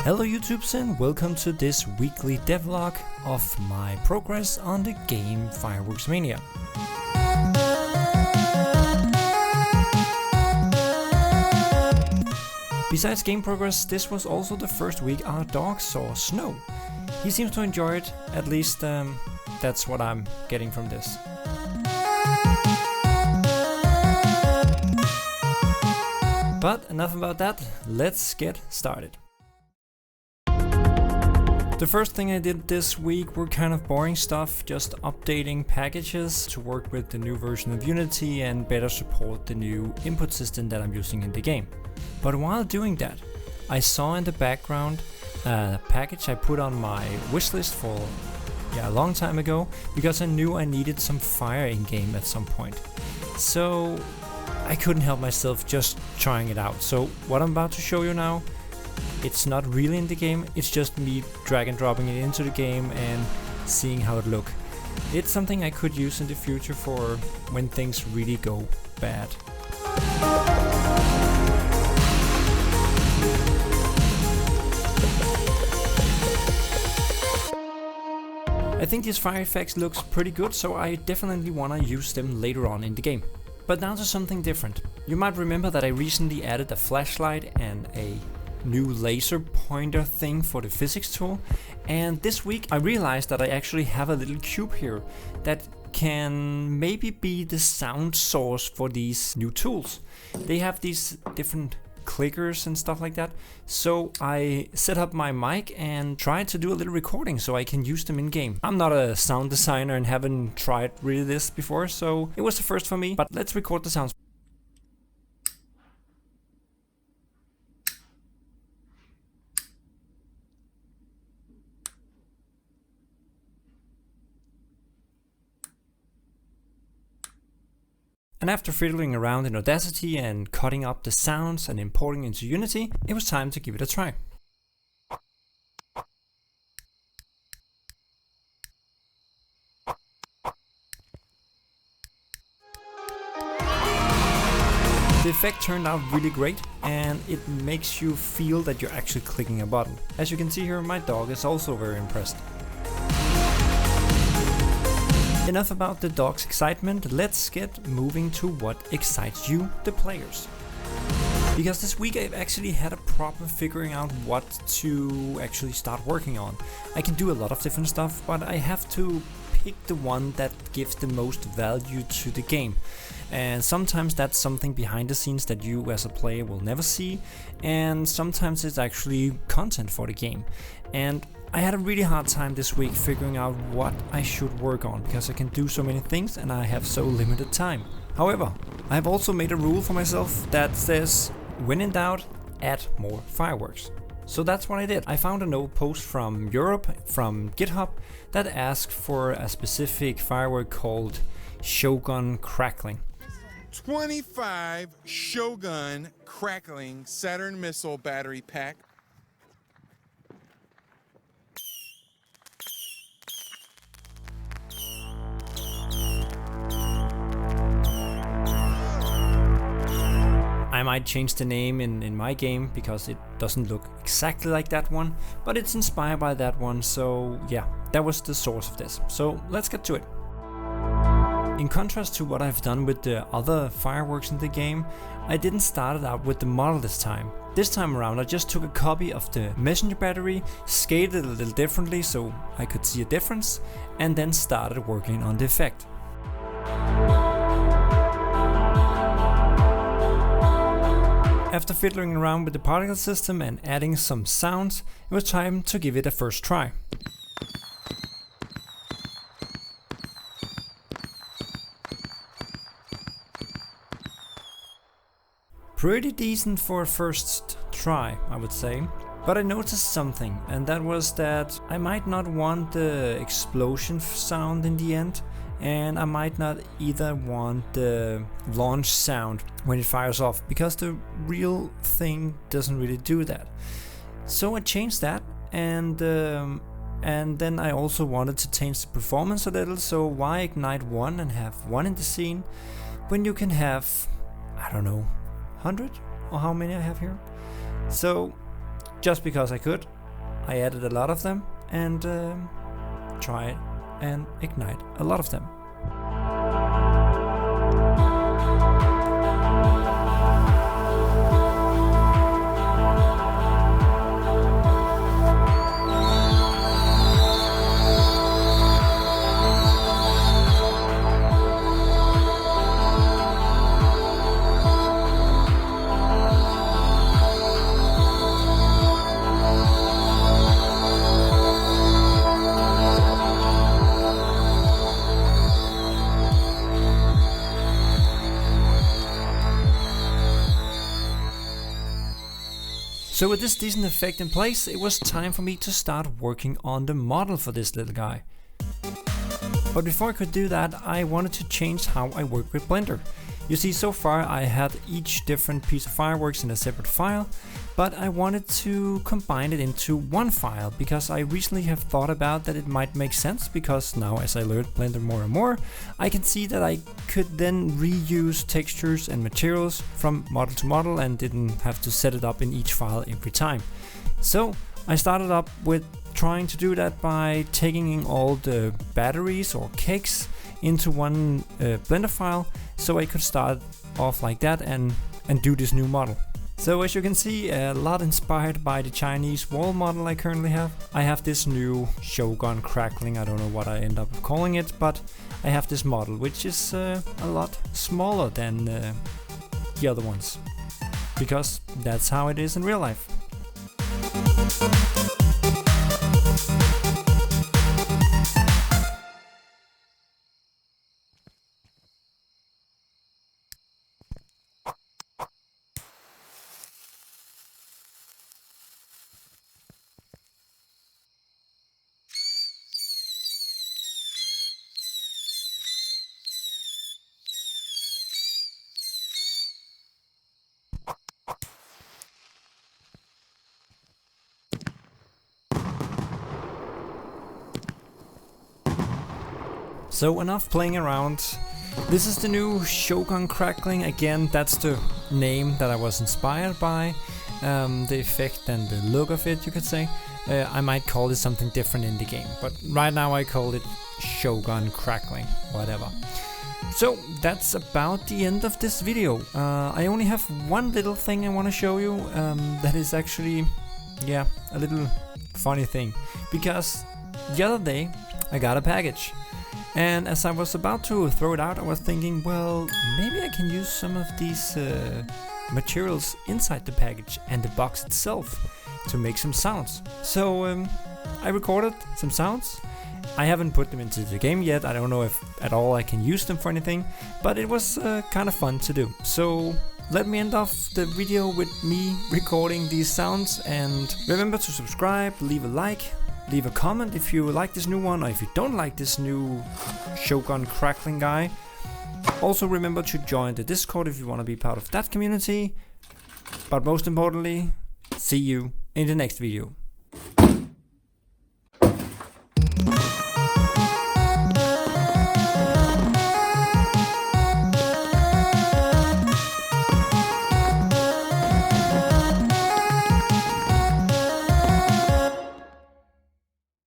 Hello YouTubers and welcome to this weekly devlog of my progress on the game Fireworks Mania. Besides game progress, this was also the first week our dog saw snow. He seems to enjoy it, at least that's what I'm getting from this. But enough about that, let's get started. The first thing I did this week were kind of boring stuff, just updating packages to work with the new version of Unity and better support the new input system that I'm using in the game. But while doing that, I saw in the background a package I put on my wishlist for a long time ago, because I knew I needed some fire in game at some point. So I couldn't help myself just trying it out. So what I'm about to show you now, it's not really in the game, it's just me drag and dropping it into the game and seeing how it look. It's something I could use in the future for when things really go bad. I think these fire effects looks pretty good, so I definitely wanna use them later on in the game. But now to something different. You might remember that I recently added a flashlight and a new laser pointer thing for the physics tool, and this week I realized that I actually have a little cube here that can maybe be the sound source for these new tools. They have these different clickers and stuff like that, so I set up my mic and tried to do a little recording so I can use them in game. I'm not a sound designer and haven't tried really this before, so it was the first for me, but let's record the sounds. And after fiddling around in Audacity and cutting up the sounds and importing into Unity, it was time to give it a try. The effect turned out really great, and it makes you feel that you're actually clicking a button. As you can see here, my dog is also very impressed. Enough about the dog's excitement, let's get moving to what excites you, the players. Because this week I've actually had a problem figuring out what to actually start working on. I can do a lot of different stuff, but I have to pick the one that gives the most value to the game. And sometimes that's something behind the scenes that you as a player will never see, and sometimes it's actually content for the game. And I had a really hard time this week figuring out what I should work on, because I can do so many things and I have so limited time. However, I have also made a rule for myself that says, when in doubt, add more fireworks. So that's what I did. I found an old post from Europe, from GitHub, that asked for a specific firework called Shogun Crackling. 25 Shogun Crackling Saturn missile battery pack. I might change the name in my game because it doesn't look exactly like that one, but it's inspired by that one, so yeah, that was the source of this. So let's get to it. In contrast to what I've done with the other fireworks in the game, I didn't start it out with the model this time. This time around I just took a copy of the messenger battery, scaled it a little differently so I could see a difference, and then started working on the effect. After fiddling around with the particle system and adding some sounds, it was time to give it a first try. Pretty decent for a first try, I would say. But I noticed something, and that was that I might not want the explosion sound in the end, and I might not either want the launch sound when it fires off, because the real thing doesn't really do that. So I changed that, and then I also wanted to change the performance a little, so why ignite one and have one in the scene when you can have, I don't know, 100 or how many I have here. So just because I could. I added a lot of them and tried and ignite a lot of them. So with this decent effect in place, it was time for me to start working on the model for this little guy. But before I could do that, I wanted to change how I work with Blender. You see, so far I had each different piece of fireworks in a separate file, but I wanted to combine it into one file because I recently have thought about that it might make sense, because now as I learned Blender more and more, I can see that I could then reuse textures and materials from model to model and didn't have to set it up in each file every time. So I started up with trying to do that by taking in all the batteries or cakes into one Blender file, so I could start off like that and do this new model. So as you can see, a lot inspired by the Chinese wall model I currently have. I have this new Shogun Crackling, I don't know what I end up calling it, but I have this model which is a lot smaller than the other ones, because that's how it is in real life. So enough playing around. This is the new Shogun Crackling. Again, that's the name that I was inspired by. The effect and the look of it, you could say. I might call it something different in the game, but right now I call it Shogun Crackling, whatever. So that's about the end of this video. I only have one little thing I want to show you, that is actually, yeah, a little funny thing. Because the other day I got a package. And as I was about to throw it out, I was thinking, well, maybe I can use some of these materials inside the package and the box itself to make some sounds. So I recorded some sounds. I haven't put them into the game yet. I don't know if at all I can use them for anything, but it was kind of fun to do. So let me end off the video with me recording these sounds, and remember to subscribe, leave a like, leave a comment if you like this new one, or if you don't like this new Shogun Crackling guy. Also remember to join the Discord if you want to be part of that community. But most importantly, see you in the next video.